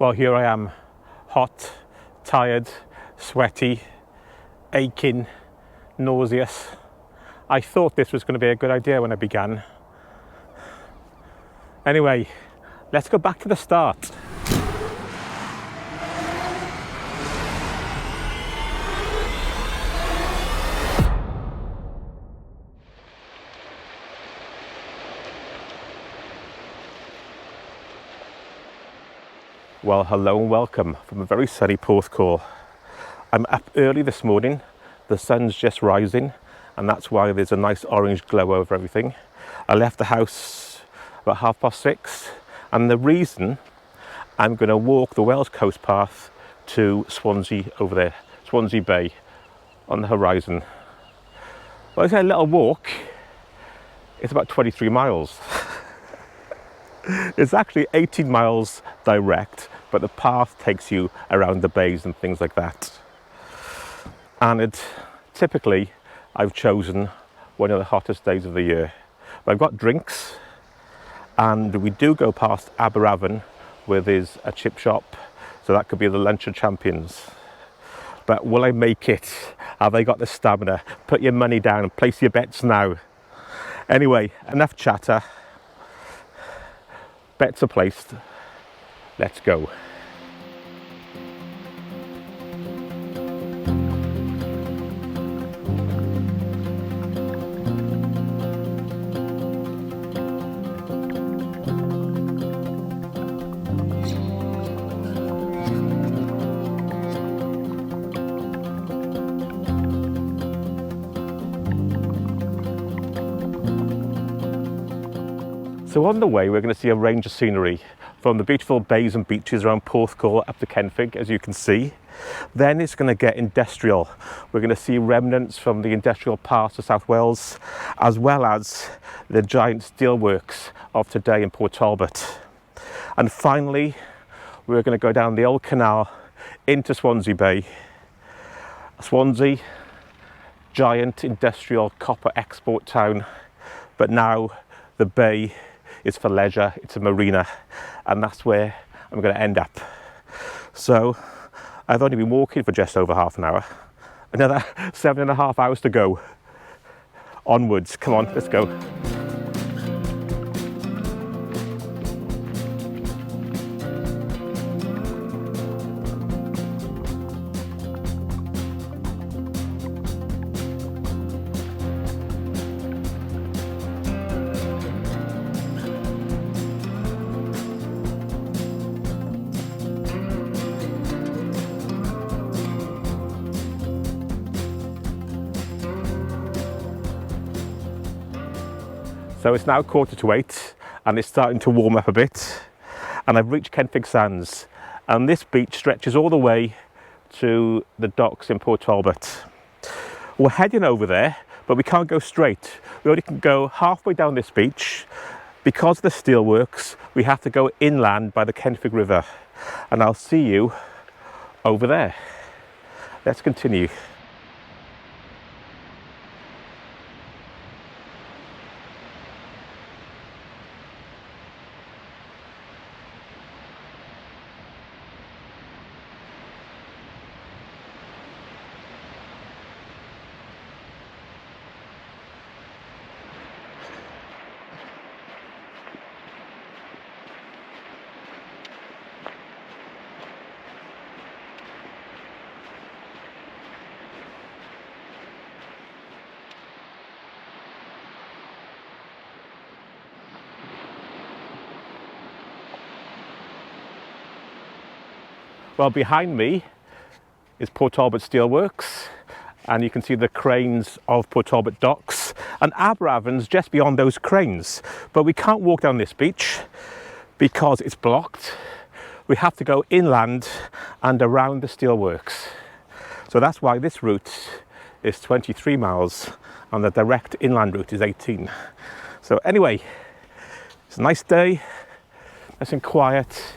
Well, here I am, hot, tired, sweaty, aching, nauseous. I thought this was going to be a good idea when I began. Anyway, let's go back to the start. Well, hello and welcome from a very sunny Porthcawl. I'm up early this morning, the sun's just rising, and that's why there's a nice orange glow over everything. I left the house about 6:30, and the reason I'm going to walk the Welsh coast path to Swansea over there, Swansea Bay on the horizon. Well, it's a little walk, it's about 23 miles. It's actually 18 miles direct, but the path takes you around the bays and things like that. And typically, I've chosen one of the hottest days of the year. But I've got drinks, and we do go past Aberavon, where there's a chip shop, so that could be the lunch of champions. But will I make it? Have I got the stamina? Put your money down and place your bets now. Anyway, enough chatter. Bets are placed. Let's go. So on the way, we're going to see a range of scenery from the beautiful bays and beaches around Porthcawl up to Kenfig, as you can see. Then it's going to get industrial. We're going to see remnants from the industrial parts of South Wales, as well as the giant steelworks of today in Port Talbot. And finally, we're going to go down the old canal into Swansea Bay. Swansea, giant industrial copper export town, but now the bay is for leisure, it's a marina, and that's where I'm going to end up. So I've only been walking for just over half an hour, another 7.5 hours to go. Onwards, come on, let's go. So it's now 7:45 and it's starting to warm up a bit, and I've reached Kenfig Sands, and this beach stretches all the way to the docks in Port Talbot. We're heading over there, but we can't go straight. We only can go halfway down this beach. Because of the steelworks, we have to go inland by the Kenfig River, and I'll see you over there. Let's continue. Well, behind me is Port Talbot Steelworks, and you can see the cranes of Port Talbot docks, and Aberavon's just beyond those cranes. But we can't walk down this beach because it's blocked. We have to go inland and around the steelworks. So that's why this route is 23 miles and the direct inland route is 18. So anyway, it's a nice day, nice and quiet.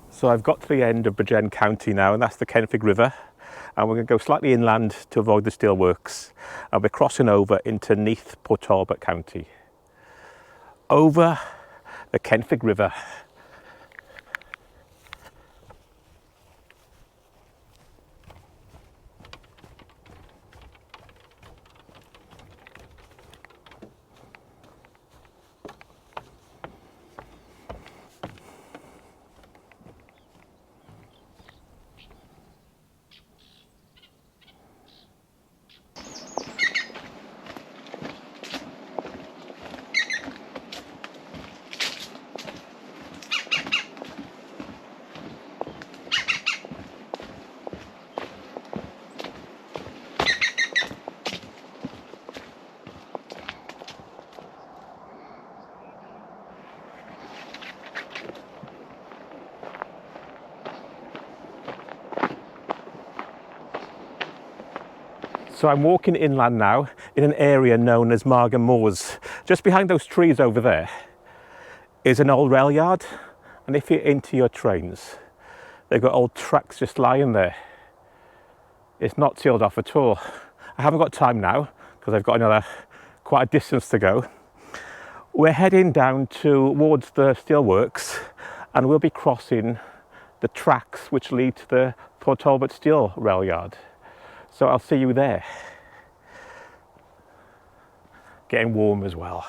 So I've got to the end of Baglan County now, and that's the Kenfig River, and we're going to go slightly inland to avoid the steelworks, and we're crossing over into Neath, Port Talbot County. Over the Kenfig River. So I'm walking inland now in an area known as Margam Moors. Just behind those trees over there is an old rail yard, and if you're into your trains, they've got old tracks just lying there. It's not sealed off at all. I haven't got time now because I've got another quite a distance to go. We're heading down towards the steelworks, and we'll be crossing the tracks which lead to the Port Talbot steel rail yard. So I'll see you there. Getting warm as well.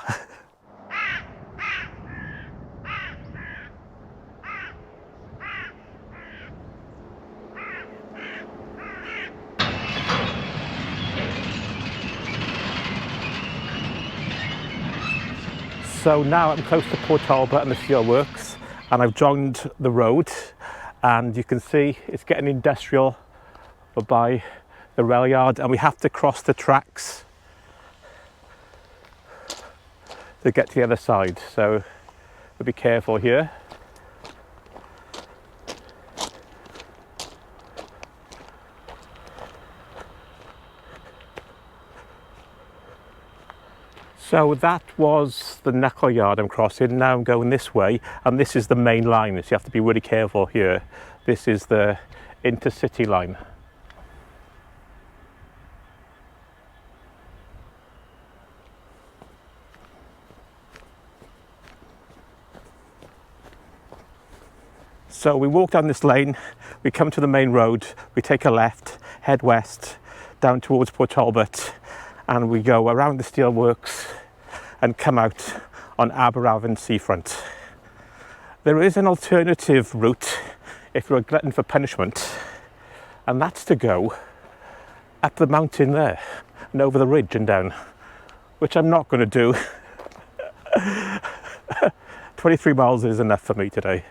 So now I'm close to Port Talbot and the steelworks, and I've joined the road, and you can see it's getting industrial by the rail yard, and we have to cross the tracks to get to the other side, so we'll be careful here. So that was the knuckle yard I'm crossing. Now I'm going this way, and this is the main line, so you have to be really careful here. This is the intercity line. So we walk down this lane, we come to the main road, we take a left, head west, down towards Port Talbot, and we go around the steelworks and come out on Aberavon Seafront. There is an alternative route if you're a glutton for punishment, and that's to go up the mountain there and over the ridge and down, which I'm not going to do. 23 miles is enough for me today.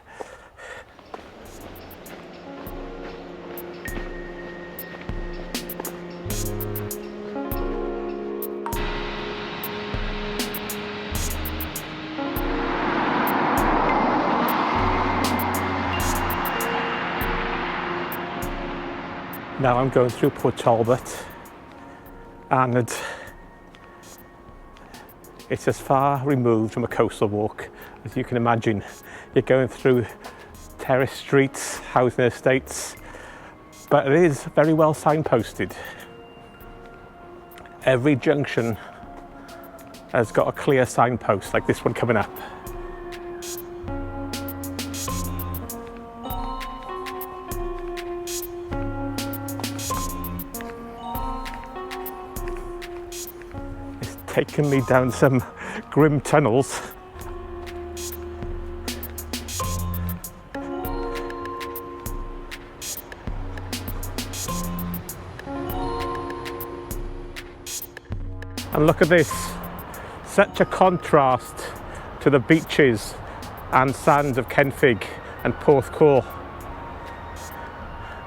Now I'm going through Port Talbot, and it's as far removed from a coastal walk as you can imagine. You're going through terrace streets, housing estates, but it is very well signposted. Every junction has got a clear signpost, like this one coming up. Taking me down some grim tunnels. And look at this, such a contrast to the beaches and sands of Kenfig and Porthcawl.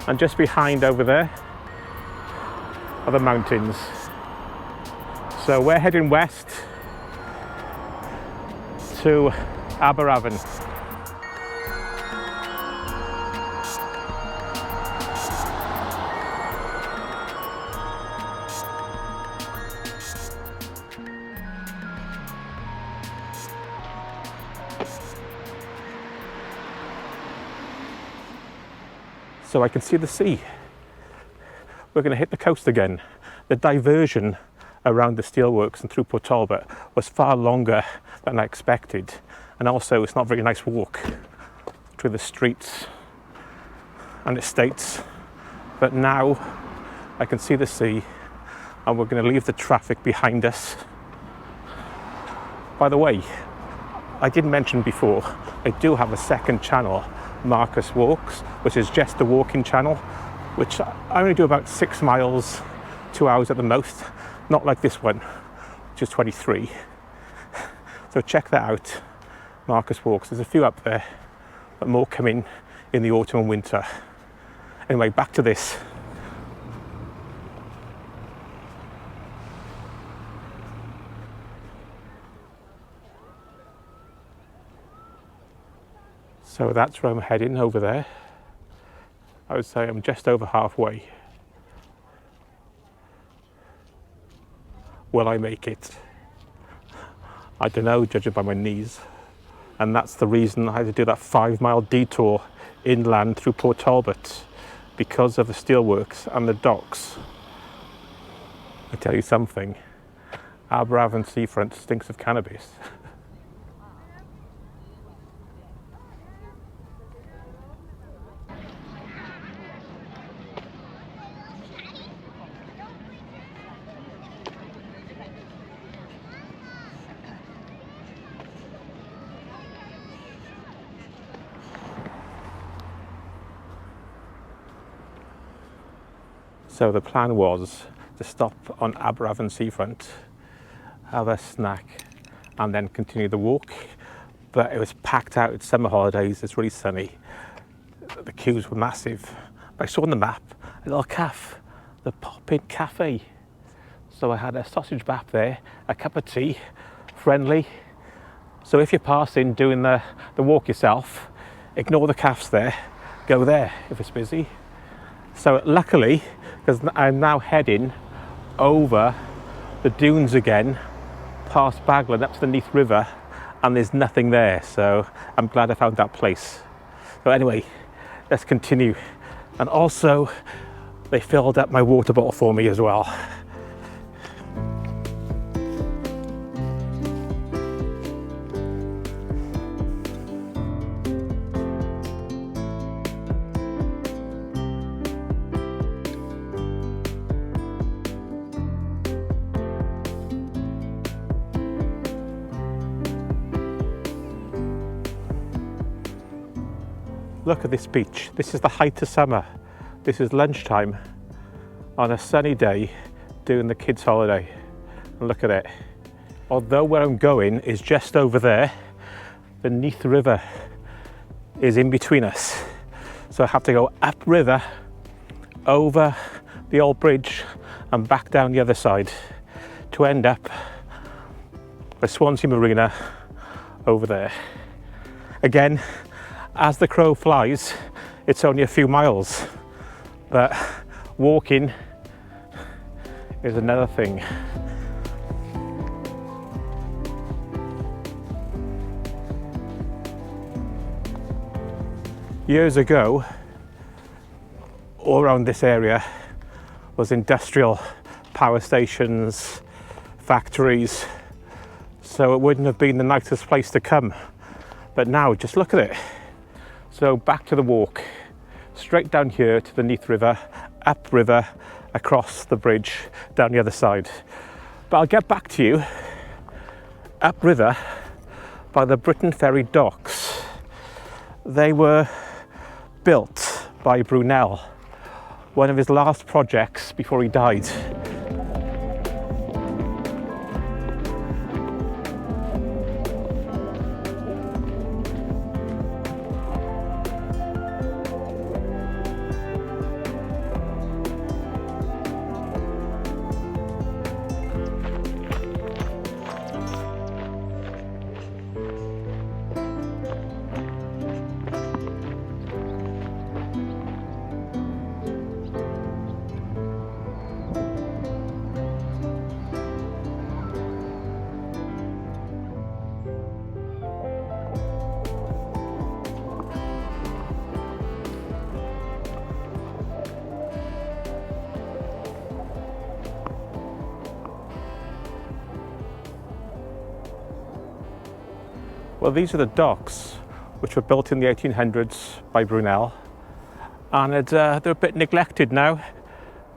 And just behind over there are the mountains. So we're heading west to Aberavon. So I can see the sea. We're going to hit the coast again. The diversion around the steelworks and through Port Talbot was far longer than I expected, and also it's not a very nice walk through the streets and estates. But now I can see the sea, and we're going to leave the traffic behind us. By the way, I did mention before, I do have a second channel, Marcus Walks, which is just the walking channel, which I only do about 6 miles, 2 hours at the most, not like this one, which is 23. So check that out, Marcus Walks. There's a few up there, but more coming in the autumn and winter. Anyway, back to this. So that's where I'm heading, over there. I would say I'm just over halfway. Will I make it? I don't know, judging by my knees. And that's the reason I had to do that 5-mile detour inland through Port Talbot, because of the steelworks and the docks. I tell you something, Aberavon Seafront stinks of cannabis. So the plan was to stop on Aberavon Seafront, have a snack, and then continue the walk. But it was packed out, it's summer holidays, it's really sunny. The queues were massive. I saw on the map a little cafe, the Pop-In Cafe. So I had a sausage bap there, a cup of tea, friendly. So if you're passing, doing the walk yourself, ignore the cafes there, go there if it's busy. So luckily, because I'm now heading over the dunes again, past Baglan up to the Neath River, and there's nothing there, so I'm glad I found that place. So anyway, let's continue. And also, they filled up my water bottle for me as well. Look at this beach. This is the height of summer. This is lunchtime on a sunny day doing the kids' holiday. And look at it. Although where I'm going is just over there, the Neath River is in between us. So I have to go upriver, over the old bridge and back down the other side to end up by Swansea Marina over there. Again, as the crow flies, it's only a few miles, but walking is another thing. Years ago, all around this area was industrial power stations, factories, so it wouldn't have been the nicest place to come. But now, just look at it. So back to the walk, straight down here to the Neath River, upriver, across the bridge, down the other side. But I'll get back to you upriver by the Briton Ferry docks. They were built by Brunel, one of his last projects before he died. Well, these are the docks which were built in the 1800s by Brunel, and they're a bit neglected now.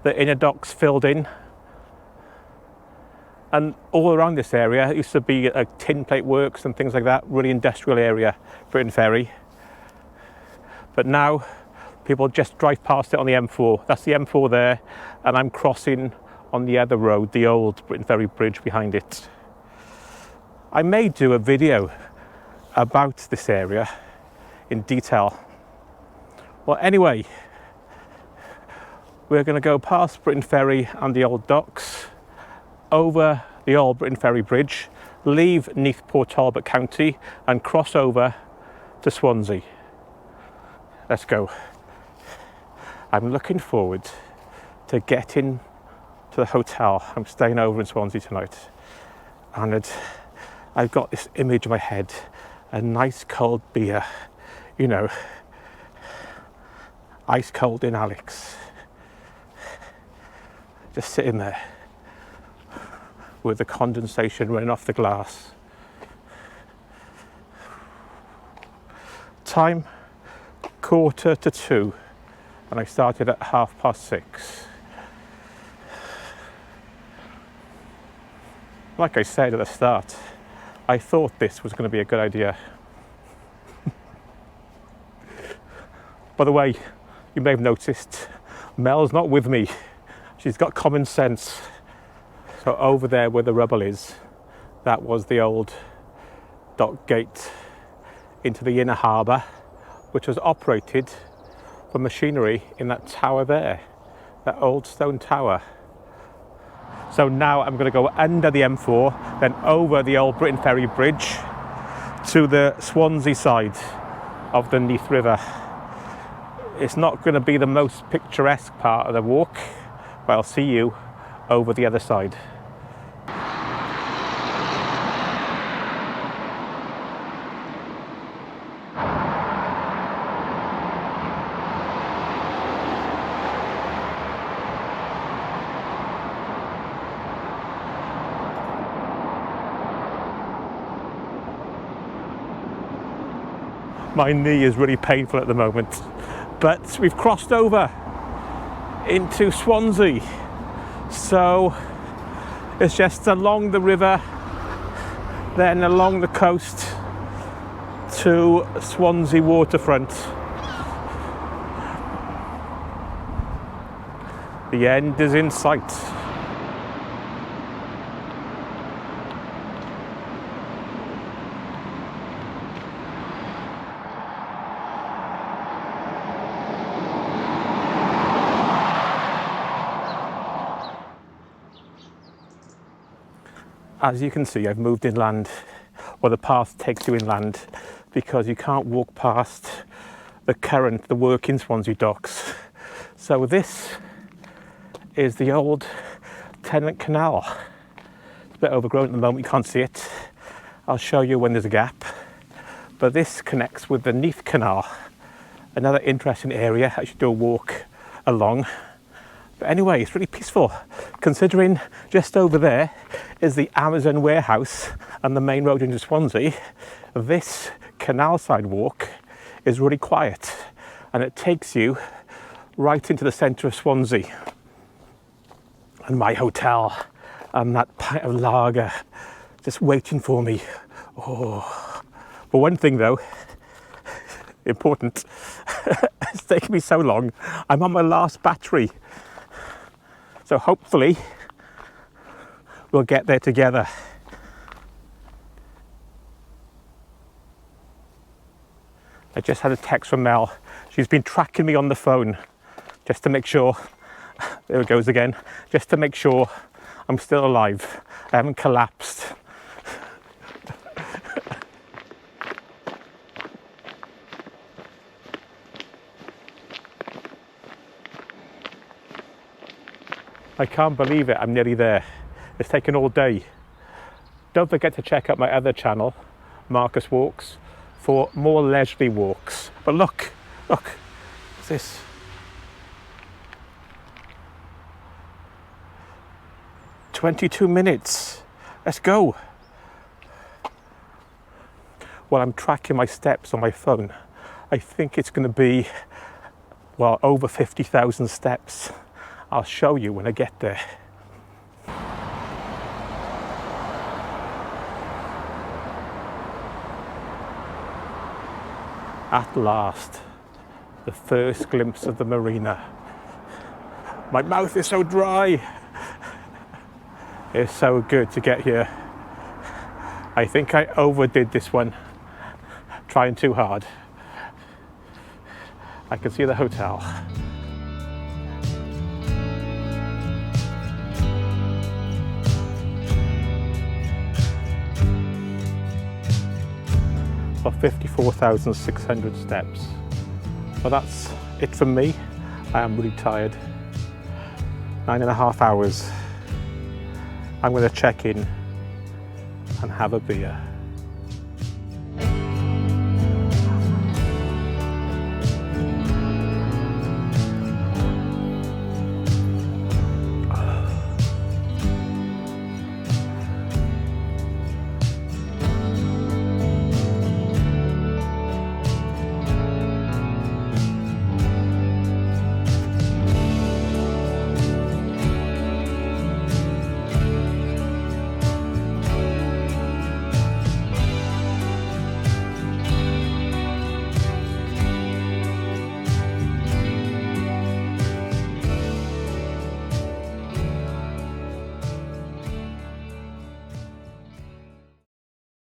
The inner docks filled in, and all around this area used to be tin plate works and things like that, really industrial area, Briton Ferry. But now people just drive past it on the M4. That's the M4 there, and I'm crossing on the other road, the old Briton Ferry Bridge behind it. I may do a video about this area in detail. Well, anyway, we're going to go past Briton Ferry and the old docks, over the old Briton Ferry Bridge, leave Neath Port Talbot County and cross over to Swansea. Let's go. I'm looking forward to getting to the hotel. I'm staying over in Swansea tonight, and I've got this image in my head, a nice cold beer, you know, ice cold in Alex, just sitting there with the condensation running off the glass. Time 1:45, and I started at 6:30. Like I said at the start, I thought this was going to be a good idea. By the way, you may have noticed, Mel's not with me. She's got common sense. So over there where the rubble is, that was the old dock gate into the inner harbour, which was operated from machinery in that tower there, that old stone tower. So now I'm going to go under the M4, then over the old Briton Ferry Bridge to the Swansea side of the Neath River. It's not going to be the most picturesque part of the walk, but I'll see you over the other side. My knee is really painful at the moment, but we've crossed over into Swansea, so it's just along the river, then along the coast to Swansea Waterfront. The end is in sight. As you can see, I've moved inland, or the path takes you inland, because you can't walk past the current, the working Swansea docks. So this is the old Tennant Canal. It's a bit overgrown at the moment, you can't see it. I'll show you when there's a gap. But this connects with the Neath Canal, another interesting area I should do a walk along. But anyway, it's really peaceful, considering just over there is the Amazon warehouse and the main road into Swansea. This canal side walk is really quiet, and it takes you right into the centre of Swansea. And my hotel, and that pint of lager just waiting for me. Oh. But one thing though, important, it's taken me so long, I'm on my last battery. So hopefully we'll get there together. I just had a text from Mel. She's been tracking me on the phone just to make sure, there it goes again, just to make sure I'm still alive. I haven't collapsed. I can't believe it, I'm nearly there. It's taken all day. Don't forget to check out my other channel, Marcus Walks, for more leisurely walks. But look, what's this? "22 minutes, let's go." Well, I'm tracking my steps on my phone. I think it's going to be, well, over 50,000 steps. I'll show you when I get there. At last, the first glimpse of the marina. My mouth is so dry. It's so good to get here. I think I overdid this one, trying too hard. I can see the hotel. For 54,600 steps. Well, that's it from me. I am really tired. 9.5 hours. I'm going to check in and have a beer.